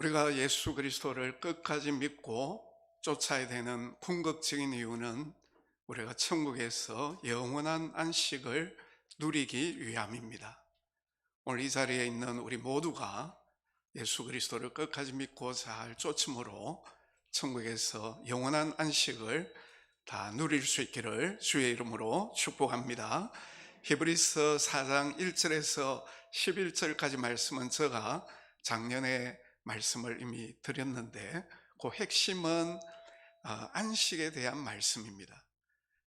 우리가 예수 그리스도를 끝까지 믿고 쫓아야 되는 궁극적인 이유는 우리가 천국에서 영원한 안식을 누리기 위함입니다. 오늘 이 자리에 있는 우리 모두가 예수 그리스도를 끝까지 믿고 잘 쫓음으로 천국에서 영원한 안식을 다 누릴 수 있기를 주의 이름으로 축복합니다. 히브리서 4장 1절에서 11절까지 말씀은 제가 작년에 말씀을 이미 드렸는데 그 핵심은 안식에 대한 말씀입니다.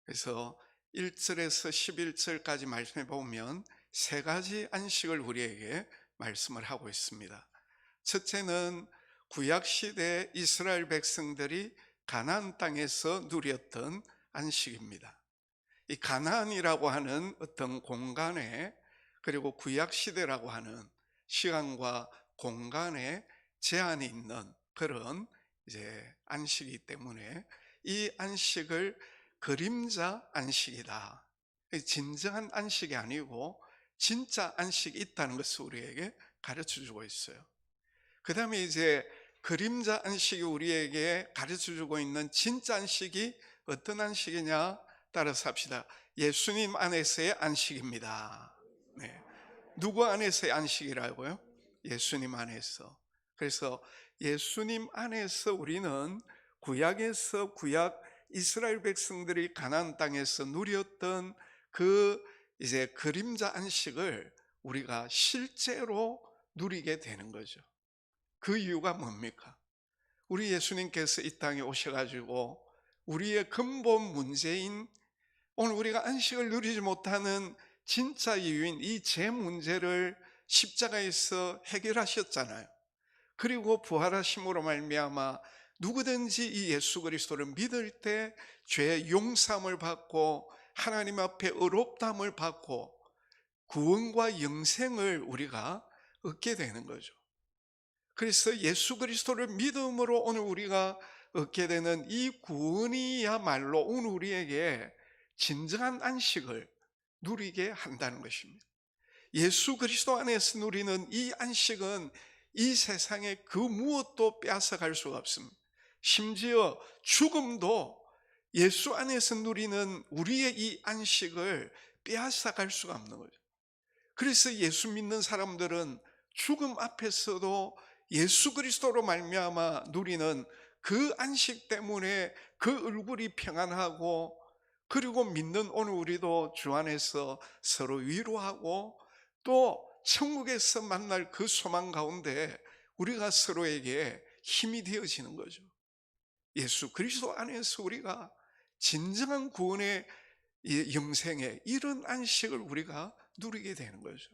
그래서 1절에서 11절까지 말씀해 보면 세 가지 안식을 우리에게 말씀을 하고 있습니다. 첫째는 구약시대 이스라엘 백성들이 가나안 땅에서 누렸던 안식입니다. 이 가나안이라고 하는 어떤 공간에, 그리고 구약시대라고 하는 시간과 공간에 제한이 있는 그런 안식이기 때문에 이 안식을 그림자 안식이다, 진정한 안식이 아니고 진짜 안식이 있다는 것을 우리에게 가르쳐 주고 있어요. 그 다음에 그림자 안식이 우리에게 가르쳐 주고 있는 진짜 안식이 어떤 안식이냐? 따라서 합시다. 예수님 안에서의 안식입니다. 네. 누구 안에서의 안식이라고요? 예수님 안에서. 그래서 예수님 안에서 우리는 구약에서 구약 이스라엘 백성들이 가나안 땅에서 누렸던 그 그림자 안식을 우리가 실제로 누리게 되는 거죠. 그 이유가 뭡니까? 우리 예수님께서 이 땅에 오셔가지고 우리의 근본 문제인, 오늘 우리가 안식을 누리지 못하는 진짜 이유인 이 죄 문제를 십자가에서 해결하셨잖아요. 그리고 부활하심으로 말미암아 누구든지 이 예수 그리스도를 믿을 때 죄 용서함을 받고 하나님 앞에 의롭다함을 받고 구원과 영생을 우리가 얻게 되는 거죠. 그래서 예수 그리스도를 믿음으로 오늘 우리가 얻게 되는 이 구원이야말로 오늘 우리에게 진정한 안식을 누리게 한다는 것입니다. 예수 그리스도 안에서 누리는 이 안식은 이 세상의 그 무엇도 빼앗아갈 수가 없습니다. 심지어 죽음도 예수 안에서 누리는 우리의 이 안식을 빼앗아갈 수가 없는 거죠. 그래서 예수 믿는 사람들은 죽음 앞에서도 예수 그리스도로 말미암아 누리는 그 안식 때문에 그 얼굴이 평안하고, 그리고 믿는 오늘 우리도 주 안에서 서로 위로하고 또 천국에서 만날 그 소망 가운데 우리가 서로에게 힘이 되어지는 거죠. 예수 그리스도 안에서 우리가 진정한 구원의 영생의 이런 안식을 우리가 누리게 되는 거죠.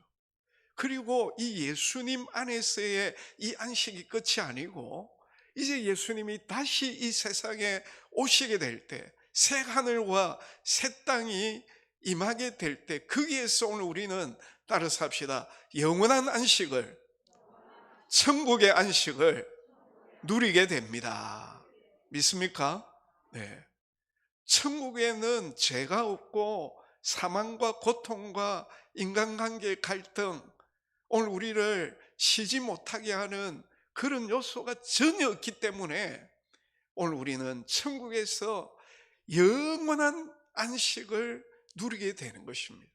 그리고 이 예수님 안에서의 이 안식이 끝이 아니고 이제 예수님이 다시 이 세상에 오시게 될 때 새 하늘과 새 땅이 임하게 될 때 거기에서 오늘 우리는 따라서 합시다. 영원한 안식을, 천국의 안식을 누리게 됩니다. 믿습니까? 네. 천국에는 죄가 없고 사망과 고통과 인간관계의 갈등, 오늘 우리를 쉬지 못하게 하는 그런 요소가 전혀 없기 때문에 오늘 우리는 천국에서 영원한 안식을 누리게 되는 것입니다.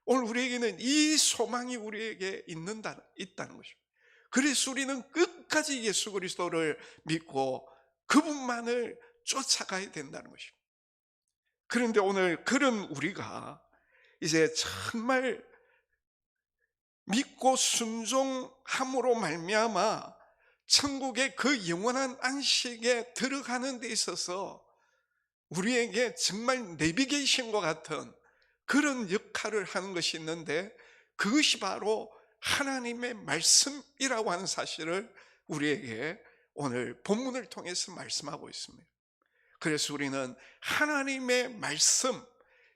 오늘 우리에게는 이 소망이 우리에게 있다는 것입니다. 그래서 우리는 끝까지 예수 그리스도를 믿고 그분만을 쫓아가야 된다는 것입니다. 그런데 오늘 그런 우리가 이제 정말 믿고 순종함으로 말미암아 천국의 그 영원한 안식에 들어가는 데 있어서 우리에게 정말 내비게이션과 같은 그런 역할을 하는 것이 있는데, 그것이 바로 하나님의 말씀이라고 하는 사실을 우리에게 오늘 본문을 통해서 말씀하고 있습니다. 그래서 우리는 하나님의 말씀,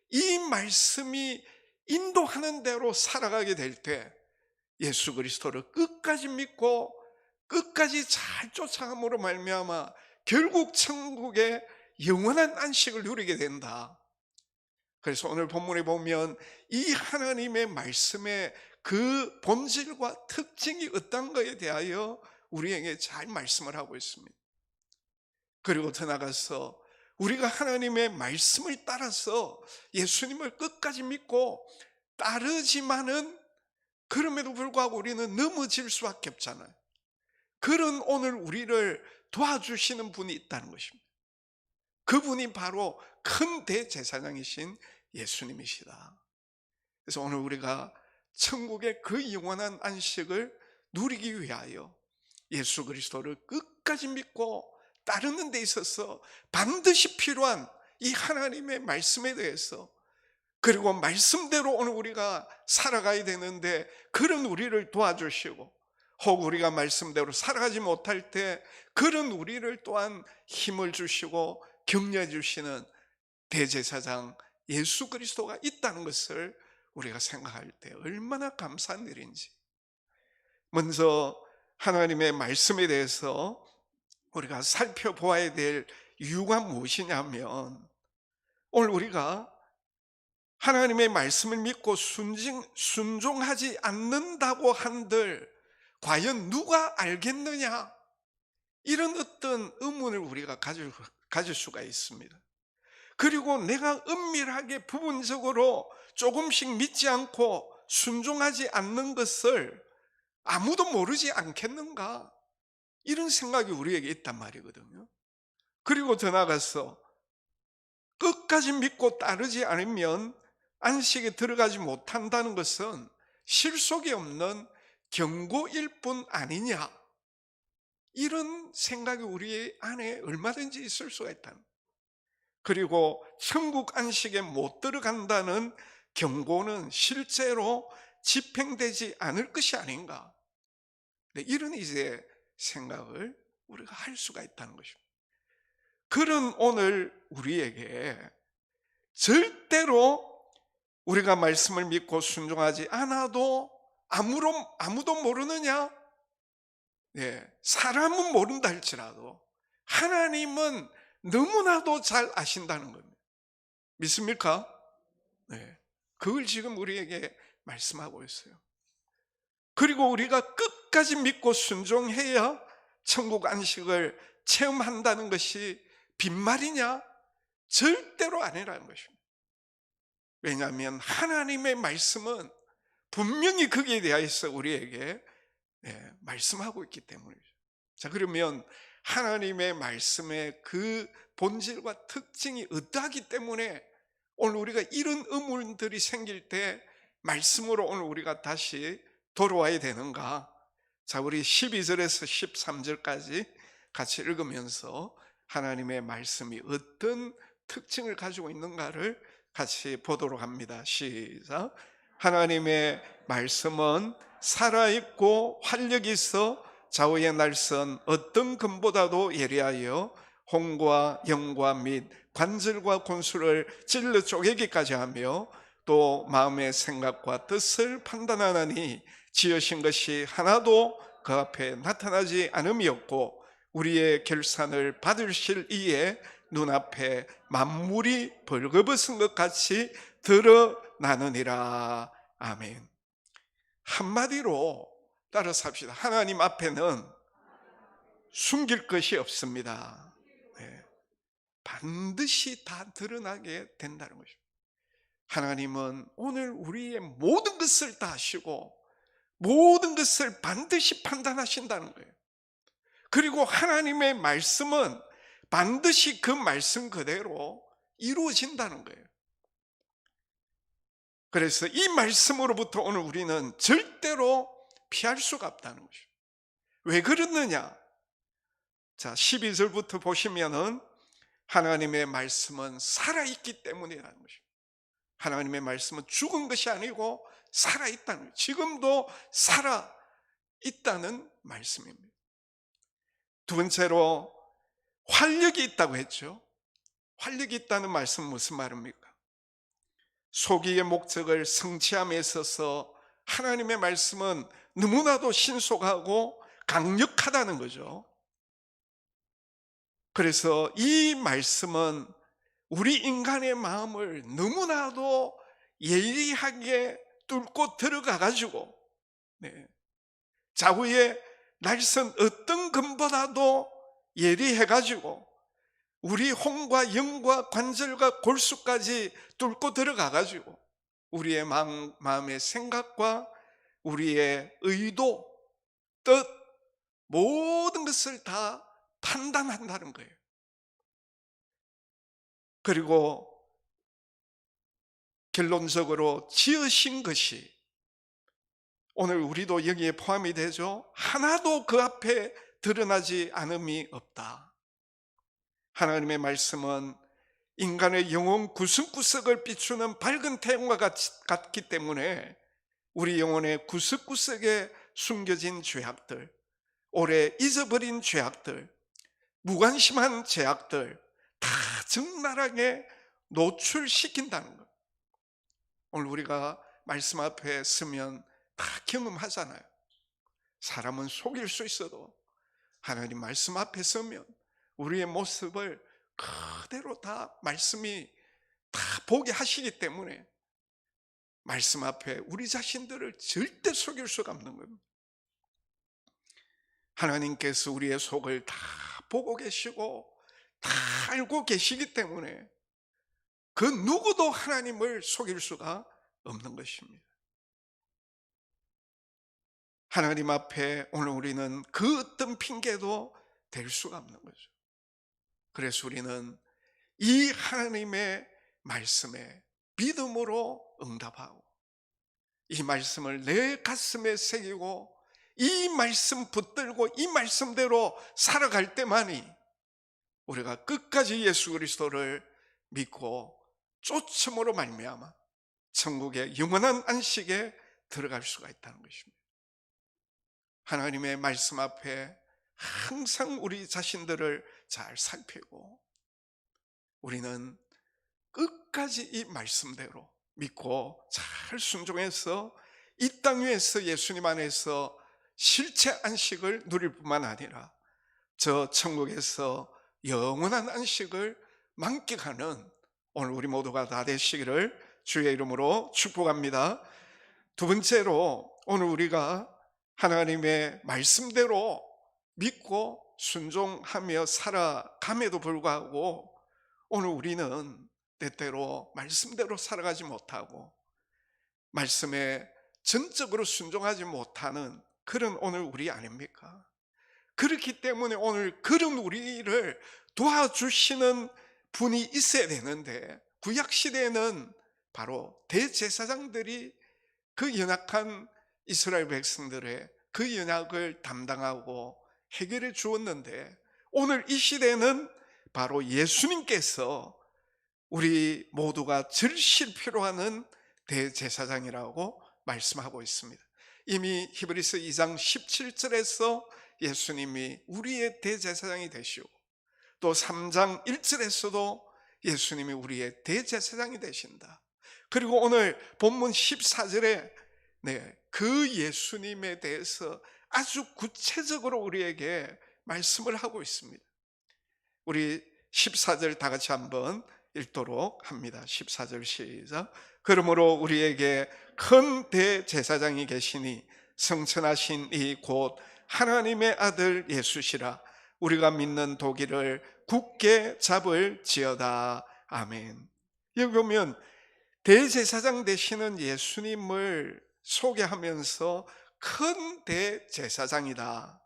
이 말씀이 인도하는 대로 살아가게 될 때 예수 그리스도를 끝까지 믿고 끝까지 잘 쫓아감으로 말미암아 결국 천국의 영원한 안식을 누리게 된다. 그래서 오늘 본문에 보면 이 하나님의 말씀의 그 본질과 특징이 어떤 거에 대하여 우리에게 잘 말씀을 하고 있습니다. 그리고 더 나아가서 우리가 하나님의 말씀을 따라서 예수님을 끝까지 믿고 따르지만은 그럼에도 불구하고 우리는 넘어질 수밖에 없잖아요. 그런 오늘 우리를 도와주시는 분이 있다는 것입니다. 그분이 바로 큰 대제사장이신 예수님이시다. 그래서 오늘 우리가 천국의 그 영원한 안식을 누리기 위하여 예수 그리스도를 끝까지 믿고 따르는 데 있어서 반드시 필요한 이 하나님의 말씀에 대해서, 그리고 말씀대로 오늘 우리가 살아가야 되는데 그런 우리를 도와주시고, 혹 우리가 말씀대로 살아가지 못할 때 그런 우리를 또한 힘을 주시고 격려해 주시는 대제사장 예수 그리스도가 있다는 것을 우리가 생각할 때 얼마나 감사한 일인지. 먼저 하나님의 말씀에 대해서 우리가 살펴보아야 될 이유가 무엇이냐면, 오늘 우리가 하나님의 말씀을 믿고 순종하지 않는다고 한들 과연 누가 알겠느냐, 이런 어떤 의문을 우리가 가질 수가 있습니다. 그리고 내가 은밀하게 부분적으로 조금씩 믿지 않고 순종하지 않는 것을 아무도 모르지 않겠는가, 이런 생각이 우리에게 있단 말이거든요. 그리고 더 나아가서 끝까지 믿고 따르지 않으면 안식에 들어가지 못한다는 것은 실속이 없는 경고일 뿐 아니냐, 이런 생각이 우리 안에 얼마든지 있을 수가 있다. 그리고 천국 안식에 못 들어간다는 경고는 실제로 집행되지 않을 것이 아닌가, 이런 이제 생각을 우리가 할 수가 있다는 것입니다. 그런 오늘 우리에게 절대로 우리가 말씀을 믿고 순종하지 않아도 아무도 모르느냐? 사람은 모른다 할지라도 하나님은 너무나도 잘 아신다는 겁니다. 믿습니까? 그걸 지금 우리에게 말씀하고 있어요. 그리고 우리가 끝까지 믿고 순종해야 천국 안식을 체험한다는 것이 빈말이냐? 절대로 아니라는 것입니다. 왜냐하면 하나님의 말씀은 분명히 거기에 대해서 우리에게 말씀하고 있기 때문이죠. 자, 그러면 하나님의 말씀의 그 본질과 특징이 어떠하기 때문에 오늘 우리가 이런 의문들이 생길 때 말씀으로 오늘 우리가 다시 돌아와야 되는가? 자, 우리 12절에서 13절까지 같이 읽으면서 하나님의 말씀이 어떤 특징을 가지고 있는가를 같이 보도록 합니다. 시작. 하나님의 말씀은 살아있고 활력이 있어 좌우의 날선 어떤 금보다도 예리하여 홍과 영과 및 관절과 골수를 찔러 쪼개기까지 하며 또 마음의 생각과 뜻을 판단하나니 지으신 것이 하나도 그 앞에 나타나지 않음이었고 우리의 결산을 받으실 이에 눈앞에 만물이 벌거벗은 것 같이 드러나느니라. 아멘. 한마디로 따라서 합시다. 하나님 앞에는 숨길 것이 없습니다. 반드시 다 드러나게 된다는 것입니다. 하나님은 오늘 우리의 모든 것을 다 아시고 모든 것을 반드시 판단하신다는 거예요. 그리고 하나님의 말씀은 반드시 그 말씀 그대로 이루어진다는 거예요. 그래서 이 말씀으로부터 오늘 우리는 절대로 피할 수가 없다는 것이죠. 왜 그러느냐? 자, 12절부터 보시면은 하나님의 말씀은 살아있기 때문이라는 것입니다. 하나님의 말씀은 죽은 것이 아니고 살아있다는 거예요. 지금도 살아있다는 말씀입니다. 두 번째로 활력이 있다고 했죠. 활력이 있다는 말씀은 무슨 말입니까? 소기의 목적을 성취함에 있어서 하나님의 말씀은 너무나도 신속하고 강력하다는 거죠. 그래서 이 말씀은 우리 인간의 마음을 너무나도 예리하게 뚫고 들어가 가지고 좌우의 날선 어떤 금보다도 예리해가지고 우리 혼과 영과 관절과 골수까지 뚫고 들어가가지고 우리의 마음의 생각과 우리의 의도, 뜻, 모든 것을 다 판단한다는 거예요. 그리고 결론적으로 지으신 것이 오늘 우리도 여기에 포함이 되죠. 하나도 그 앞에 드러나지 않음이 없다. 하나님의 말씀은 인간의 영혼 구석구석을 비추는 밝은 태양과 같기 때문에 우리 영혼의 구석구석에 숨겨진 죄악들, 오래 잊어버린 죄악들, 무관심한 죄악들 다 적나라하게 노출시킨다는 것. 오늘 우리가 말씀 앞에 서면 다 경험하잖아요. 사람은 속일 수 있어도 하나님 말씀 앞에 서면 우리의 모습을 그대로 다 말씀이 다 보게 하시기 때문에 말씀 앞에 우리 자신들을 절대 속일 수가 없는 겁니다. 하나님께서 우리의 속을 다 보고 계시고 다 알고 계시기 때문에 그 누구도 하나님을 속일 수가 없는 것입니다. 하나님 앞에 오늘 우리는 그 어떤 핑계도 댈 수가 없는 거죠. 그래서 우리는 이 하나님의 말씀에 믿음으로 응답하고 이 말씀을 내 가슴에 새기고 이 말씀 붙들고 이 말씀대로 살아갈 때만이 우리가 끝까지 예수 그리스도를 믿고 쫓음으로 말미암아 천국의 영원한 안식에 들어갈 수가 있다는 것입니다. 하나님의 말씀 앞에 항상 우리 자신들을 잘 살피고 우리는 끝까지 이 말씀대로 믿고 잘 순종해서 이 땅 위에서 예수님 안에서 실체 안식을 누릴 뿐만 아니라 저 천국에서 영원한 안식을 만끽하는 오늘 우리 모두가 다 되시기를 주의 이름으로 축복합니다. 두 번째로 오늘 우리가 하나님의 말씀대로 믿고 순종하며 살아감에도 불구하고 오늘 우리는 때때로 말씀대로 살아가지 못하고 말씀에 전적으로 순종하지 못하는 그런 오늘 우리 아닙니까? 그렇기 때문에 오늘 그런 우리를 도와주시는 분이 있어야 되는데 구약시대에는 바로 대제사장들이 그 연약한 이스라엘 백성들의 그 연약을 담당하고 해결해 주었는데 오늘 이 시대는 바로 예수님께서 우리 모두가 절실 필요하는 대제사장이라고 말씀하고 있습니다. 이미 히브리서 2장 17절에서 예수님이 우리의 대제사장이 되시고 또 3장 1절에서도 예수님이 우리의 대제사장이 되신다. 그리고 오늘 본문 14절에 그 예수님에 대해서 아주 구체적으로 우리에게 말씀을 하고 있습니다. 우리 14절 다 같이 한번 읽도록 합니다. 14절 시작. 그러므로 우리에게 큰 대제사장이 계시니 성천하신 이 곧 하나님의 아들 예수시라. 우리가 믿는 도기를 굳게 잡을지어다. 아멘. 여기 보면 대제사장 되시는 예수님을 소개하면서 큰 대제사장이다.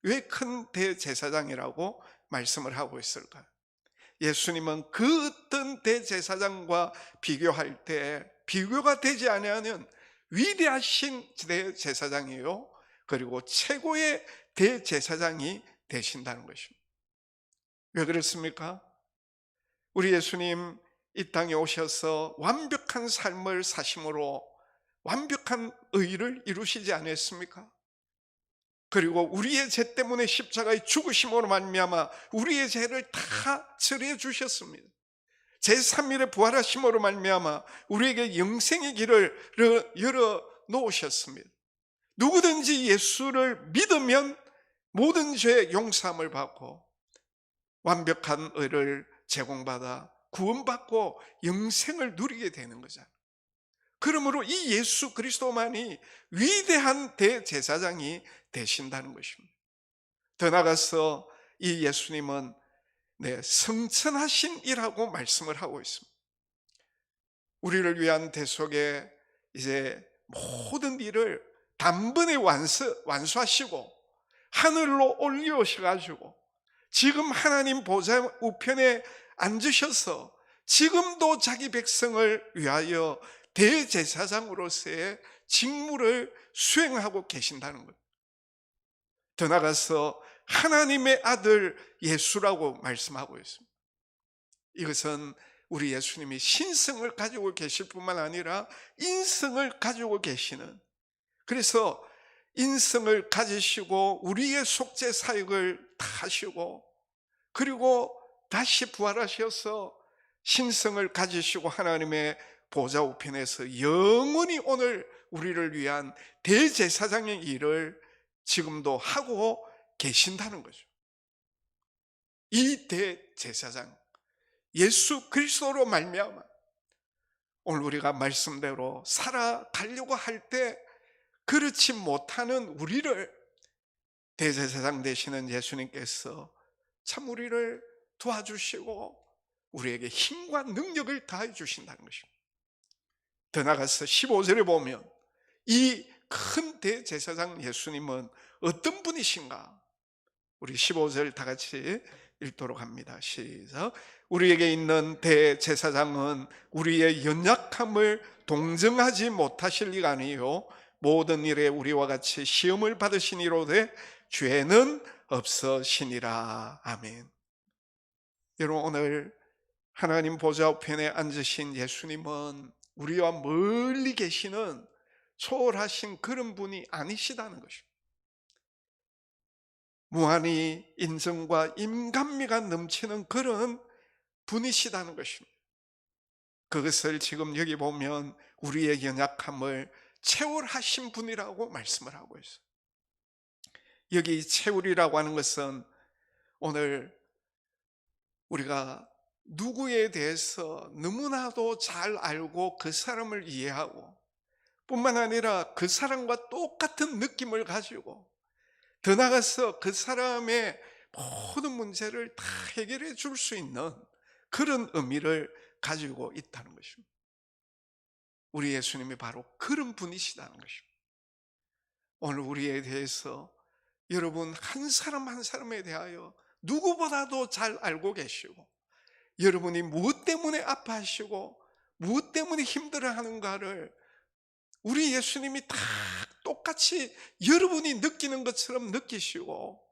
왜 큰 대제사장이라고 말씀을 하고 있을까요? 예수님은 그 어떤 대제사장과 비교할 때 비교가 되지 아니하는 위대하신 대제사장이요 그리고 최고의 대제사장이 되신다는 것입니다. 왜 그렇습니까? 우리 예수님 이 땅에 오셔서 완벽한 삶을 사심으로 완벽한 의를 이루시지 않았습니까? 그리고 우리의 죄 때문에 십자가에 죽으심으로 말미암아 우리의 죄를 다 처리해 주셨습니다. 제3일에 부활하심으로 말미암아 우리에게 영생의 길을 열어 놓으셨습니다. 누구든지 예수를 믿으면 모든 죄 용서함을 받고 완벽한 의를 제공받아 구원받고 영생을 누리게 되는 거잖아요. 그러므로 이 예수 그리스도만이 위대한 대제사장이 되신다는 것입니다. 더 나아가서 이 예수님은 성천하신 이라고 말씀을 하고 있습니다. 우리를 위한 대속의 이제 모든 일을 단번에 완수하시고 하늘로 올리셔가지고 지금 하나님 보좌 우편에 앉으셔서 지금도 자기 백성을 위하여 대제사장으로서의 직무를 수행하고 계신다는 것. 더 나아가서 하나님의 아들 예수라고 말씀하고 있습니다. 이것은 우리 예수님이 신성을 가지고 계실 뿐만 아니라 인성을 가지고 계시는, 그래서 인성을 가지시고 우리의 속죄 사역을 다 하시고 그리고 다시 부활하셔서 신성을 가지시고 하나님의 보좌 우편에서 영원히 오늘 우리를 위한 대제사장의 일을 지금도 하고 계신다는 거죠. 이 대제사장 예수 그리스도로 말미암아 오늘 우리가 말씀대로 살아가려고 할 때 그렇지 못하는 우리를 대제사장 되시는 예수님께서 참 우리를 도와주시고 우리에게 힘과 능력을 다해 주신다는 것입니다. 더 나아가서 15절에 보면 이 큰 대제사장 예수님은 어떤 분이신가? 우리 15절 다 같이 읽도록 합니다. 시작. 우리에게 있는 대제사장은 우리의 연약함을 동정하지 못하실 리가 아니요 모든 일에 우리와 같이 시험을 받으시니로되 죄는 없으시니라. 아멘. 여러분, 오늘 하나님 보좌 우편에 앉으신 예수님은 우리와 멀리 계시는 초월하신 그런 분이 아니시다는 것입니다. 무한히 인정과 인간미가 넘치는 그런 분이시다는 것입니다. 그것을 지금 여기 보면 우리의 연약함을 채울하신 분이라고 말씀을 하고 있어요. 여기 채울이라고 하는 것은 오늘 우리가 누구에 대해서 너무나도 잘 알고 그 사람을 이해하고 뿐만 아니라 그 사람과 똑같은 느낌을 가지고 더 나아가서 그 사람의 모든 문제를 다 해결해 줄 수 있는 그런 의미를 가지고 있다는 것입니다. 우리 예수님이 바로 그런 분이시다는 것입니다. 오늘 우리에 대해서 여러분 한 사람 한 사람에 대하여 누구보다도 잘 알고 계시고 여러분이 무엇 때문에 아파하시고 무엇 때문에 힘들어하는가를 우리 예수님이 다 똑같이 여러분이 느끼는 것처럼 느끼시고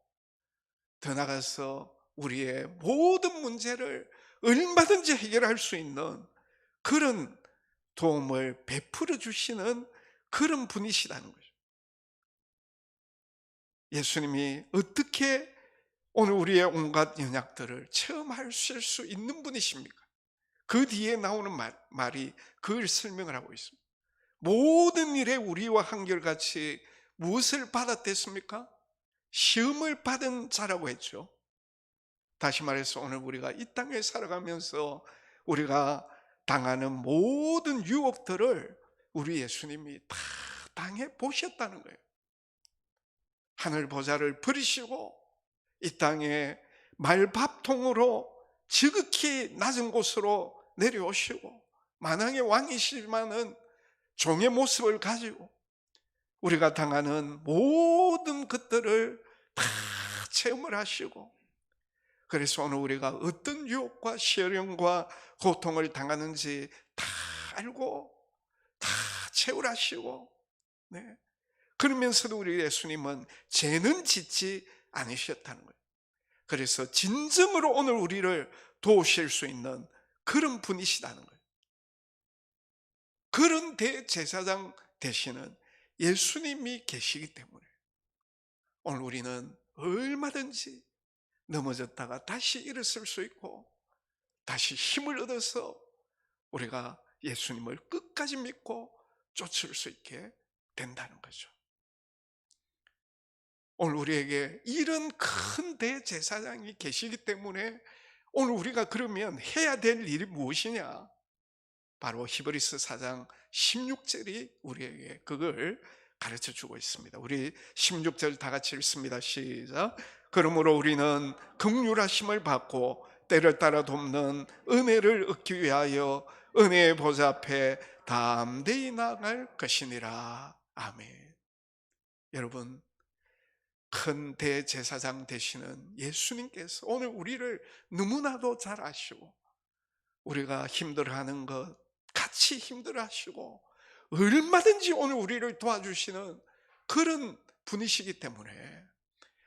더 나아가서 우리의 모든 문제를 얼마든지 해결할 수 있는 그런 도움을 베풀어 주시는 그런 분이시다는 거죠. 예수님이 어떻게 오늘 우리의 온갖 연약들을 체험하실 수 있는 분이십니까? 그 뒤에 나오는 말이 그걸 설명을 하고 있습니다. 모든 일에 우리와 한결같이 무엇을 받았댔습니까? 시험을 받은 자라고 했죠. 다시 말해서 오늘 우리가 이 땅에 살아가면서 우리가 당하는 모든 유혹들을 우리 예수님이 다 당해 보셨다는 거예요. 하늘 보좌를 버리시고 이 땅에 말밥통으로 지극히 낮은 곳으로 내려오시고 만왕의 왕이시지만은 종의 모습을 가지고 우리가 당하는 모든 것들을 다 체험을 하시고 그래서 오늘 우리가 어떤 유혹과 시련과 고통을 당하는지 다 알고 다 체험하시고 그러면서도 우리 예수님은 죄는 짓지 않으셨다는 거예요. 그래서 진정으로 오늘 우리를 도우실 수 있는 그런 분이시다는 거예요. 그런 대제사장 되시는 예수님이 계시기 때문에 오늘 우리는 얼마든지 넘어졌다가 다시 일어설 수 있고 다시 힘을 얻어서 우리가 예수님을 끝까지 믿고 쫓을 수 있게 된다는 거죠. 오늘 우리에게 이런 큰 대제사장이 계시기 때문에 오늘 우리가 그러면 해야 될 일이 무엇이냐? 바로 히브리서 4장 16절이 우리에게 그걸 가르쳐 주고 있습니다. 우리 16절 다 같이 읽습니다. 시작. 그러므로 우리는 긍휼하심을 받고 때를 따라 돕는 은혜를 얻기 위하여 은혜의 보좌 앞에 담대히 나아갈 것이니라. 아멘. 여러분, 큰 대제사장 되시는 예수님께서 오늘 우리를 너무나도 잘 아시고, 우리가 힘들어하는 것 같이 힘들어하시고 얼마든지 오늘 우리를 도와주시는 그런 분이시기 때문에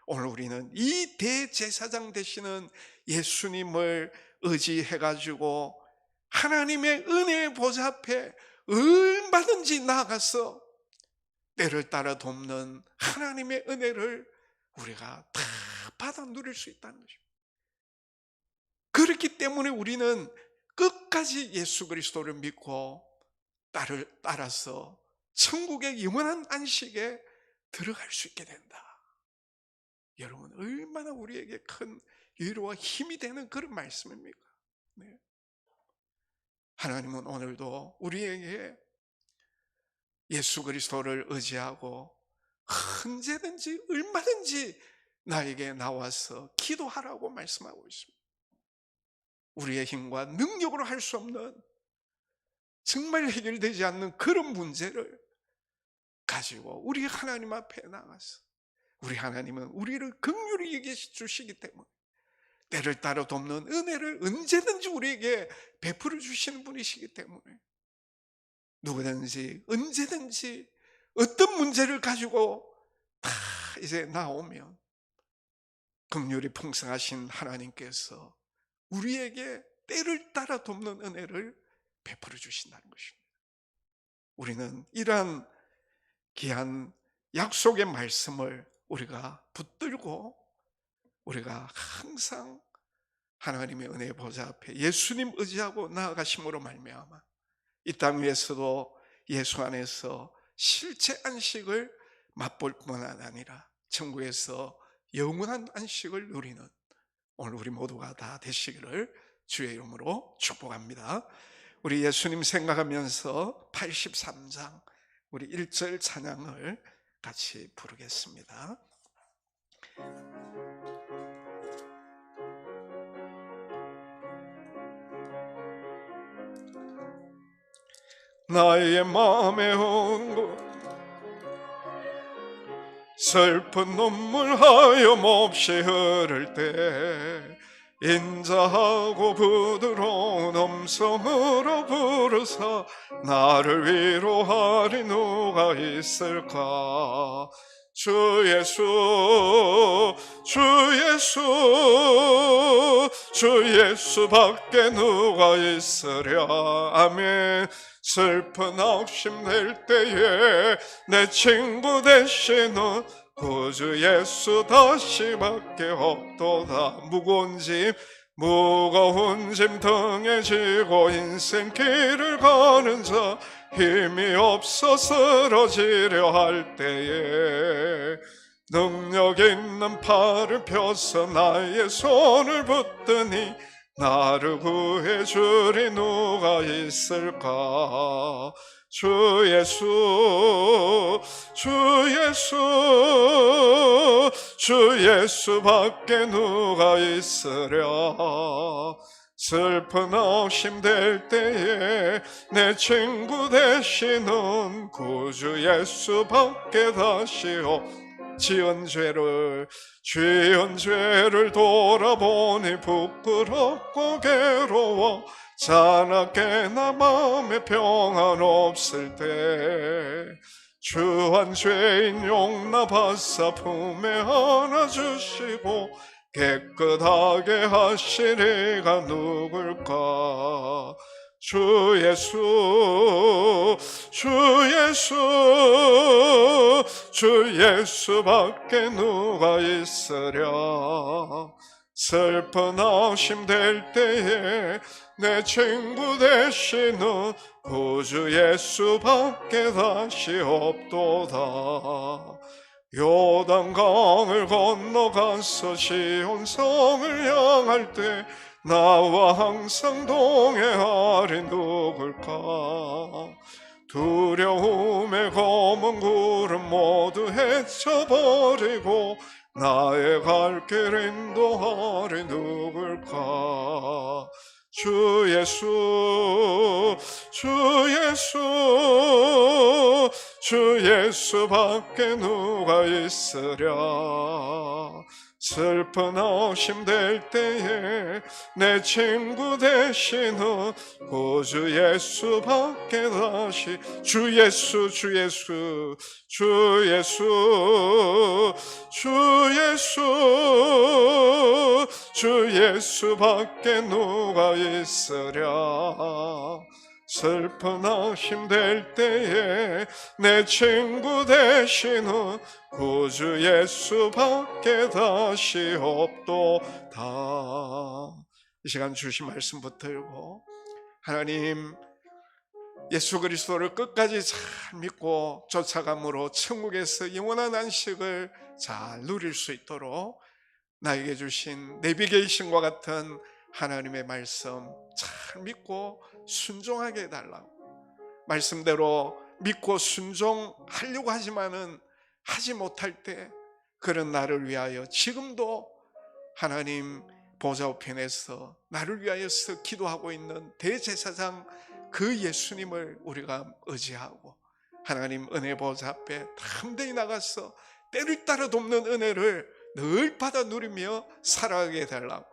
오늘 우리는 이 대제사장 되시는 예수님을 의지해가지고 하나님의 은혜의 보좌 앞에 얼마든지 나아가서 때를 따라 돕는 하나님의 은혜를 우리가 다 받아 누릴 수 있다는 것입니다. 그렇기 때문에 우리는 끝까지 예수 그리스도를 믿고 따라서 천국의 영원한 안식에 들어갈 수 있게 된다. 여러분, 얼마나 우리에게 큰 위로와 힘이 되는 그런 말씀입니까? 네. 하나님은 오늘도 우리에게 예수 그리스도를 의지하고 언제든지 얼마든지 나에게 나와서 기도하라고 말씀하고 있습니다. 우리의 힘과 능력으로 할 수 없는, 정말 해결되지 않는 그런 문제를 가지고 우리 하나님 앞에 나가서, 우리 하나님은 우리를 긍휼히 여겨 주시기 때문에 때를 따라 돕는 은혜를 언제든지 우리에게 베풀어 주시는 분이시기 때문에 누구든지 언제든지 어떤 문제를 가지고 다 이제 나오면 긍휼이 풍성하신 하나님께서 우리에게 때를 따라 돕는 은혜를 베풀어 주신다는 것입니다. 우리는 이러한 귀한 약속의 말씀을 우리가 붙들고 우리가 항상 하나님의 은혜의 보좌 앞에 예수님 의지하고 나아가심으로 말미암아 이 땅 위에서도 예수 안에서 실제 안식을 맛볼 뿐 아니라 천국에서 영원한 안식을 누리는 오늘 우리 모두가 다 되시기를 주의 이름으로 축복합니다. 우리 예수님 생각하면서 83장 우리 1절 찬양을 같이 부르겠습니다. 나의 마음에 온 곳 슬픈 눈물 하염없이 흐를 때 인자하고 부드러운 음성으로 부르사 나를 위로하리 누가 있을까. 주 예수, 주 예수, 주 예수밖에 누가 있으랴. 아멘. 슬픈 낙심될 때에 내 친구 되시는 구주 예수 다시밖에 없도다. 무거운 짐 등에 지고 인생길을 가는 자 힘이 없어 쓰러지려 할 때에 능력 있는 팔을 펴서 나의 손을 붙드니 나를 구해주리 누가 있을까. 주 예수, 주 예수, 주 예수밖에 누가 있으랴. 슬픈 낙심될 때에 내 친구 되시는 구주 예수밖에 다시 지은 죄를 돌아보니 부끄럽고 괴로워 자나깨 나 마음에 평안 없을 때 주한 죄인 용납하사 품에 안아주시고 깨끗하게 하시리가 누굴까. 주 예수, 주 예수, 주 예수밖에 누가 있으랴. 슬픈 낙심될 때에 내 친구 되시는 구주 예수밖에 다시 없도다. 요단강을 건너가서 시온성을 향할 때 나와 항상 동행하리 누굴까. 두려움의 검은 구름 모두 헤쳐버리고 나의 갈 길 인도하리 누굴까. 주 예수, 주 예수, 주 예수밖에 누가 있으랴. 슬픈 의심될 때에 내 친구 되시는 구주 예수밖에 다시. 주 예수, 주 예수, 주 예수, 주 예수, 주 예수밖에 누가 있으랴. 슬픈 의심될 때에 내 친구 되시는 구주 예수밖에 다시 없도다. 이 시간 주신 말씀 붙들고 하나님 예수 그리스도를 끝까지 잘 믿고 쫓아감으로 천국에서 영원한 안식을 잘 누릴 수 있도록 나에게 주신 내비게이션과 같은 하나님의 말씀 잘 믿고 순종하게 해달라고. 말씀대로 믿고 순종하려고 하지만은 하지 못할 때 그런 나를 위하여 지금도 하나님 보좌 우편에서 나를 위하여서 기도하고 있는 대제사장 그 예수님을 우리가 의지하고 하나님 은혜 보좌 앞에 담대히 나가서 때를 따라 돕는 은혜를 늘 받아 누리며 살아가게 해달라고.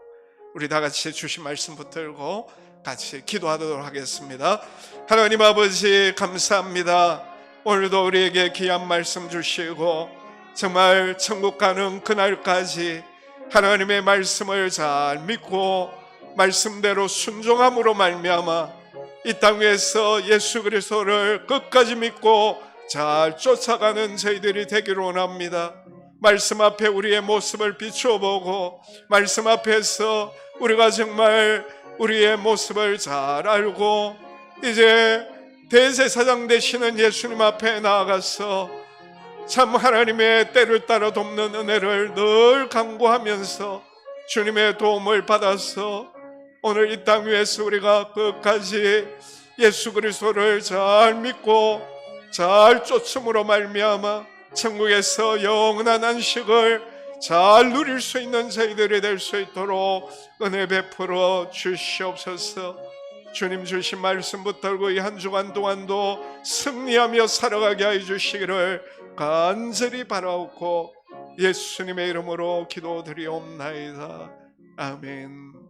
우리 다 같이 주신 말씀 붙들고 같이 기도하도록 하겠습니다. 하나님 아버지 감사합니다. 오늘도 우리에게 귀한 말씀 주시고 정말 천국 가는 그날까지 하나님의 말씀을 잘 믿고 말씀대로 순종함으로 말미암아 이 땅 위에서 예수 그리스도를 끝까지 믿고 잘 쫓아가는 저희들이 되기를 원합니다. 말씀 앞에 우리의 모습을 비춰보고 말씀 앞에서 우리가 정말 우리의 모습을 잘 알고 이제 대제사장 되시는 예수님 앞에 나아가서 참 하나님의 때를 따라 돕는 은혜를 늘 간구하면서 주님의 도움을 받아서 오늘 이 땅 위에서 우리가 끝까지 예수 그리스도를 잘 믿고 잘 쫓음으로 말미암아 천국에서 영원한 안식을 잘 누릴 수 있는 저희들이 될 수 있도록 은혜 베풀어 주시옵소서. 주님 주신 말씀 붙들고 이 한 주간 동안도 승리하며 살아가게 해 주시기를 간절히 바라옵고 예수님의 이름으로 기도드리옵나이다. 아멘.